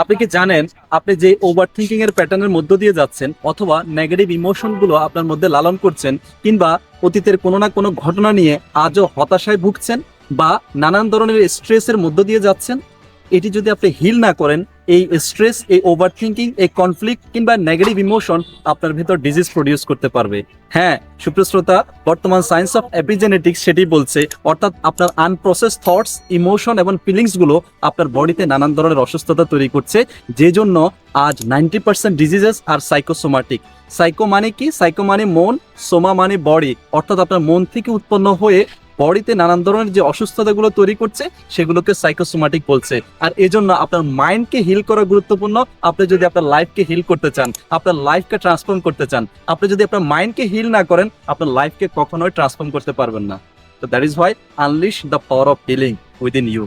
আপনি কি জানেন আপনি যে ওভার থিঙ্কিং এর প্যাটার্নের মধ্য দিয়ে যাচ্ছেন অথবা নেগেটিভ ইমোশন গুলো আপনার মধ্যে লালন করছেন কিংবা অতীতের কোনো না কোনো ঘটনা নিয়ে আজও হতাশায় ভুগছেন বা নানান ধরনের স্ট্রেসের মধ্য দিয়ে যাচ্ছেন, এটি যদি আপনি হিল না করেন, এই স্ট্রেস, এই ওভার থিঙ্কিং, এই কনফ্লিক্ট কিংবা নেগেটিভ ইমোশন আপনার ভেতর ডিজিজ প্রডিউস করতে পারবে। হ্যাঁ সুপ্রিয় শ্রোতা, বর্তমান সায়েন্স অফ এপিজেনেটিক্স সেটি বলছে, অর্থাৎ আপনার আনপ্রসেস থটস, ইমোশন এবং ফিলিংস গুলো আপনার বডিতে নানান ধরনের অসুস্থতা তৈরি করছে, যে জন্য আজ 90% ডিজিজেস আর সাইকোসোমাটিক। সাইকো মানে কি? সাইকো মানে মন, সোমা মানে বডি, অর্থাৎ আপনার মন থেকে উৎপন্ন হয়ে বডিতে নানান ধরনের যে অসুস্থতাগুলো তৈরি করছে সেগুলোকে সাইকোসোমাটিক বলছে। আর এজন্য আপনার মাইন্ডকে হিল করা গুরুত্বপূর্ণ। আপনি যদি আপনার লাইফকে হিল করতে চান, আপনার লাইফকে ট্রান্সফর্ম করতে চান, আপনি যদি আপনার মাইন্ডকে হিল না করেন, আপনার লাইফকে কখনোই ট্রান্সফর্ম করতে পারবেন না। তো that is why unleash the power of healing within you.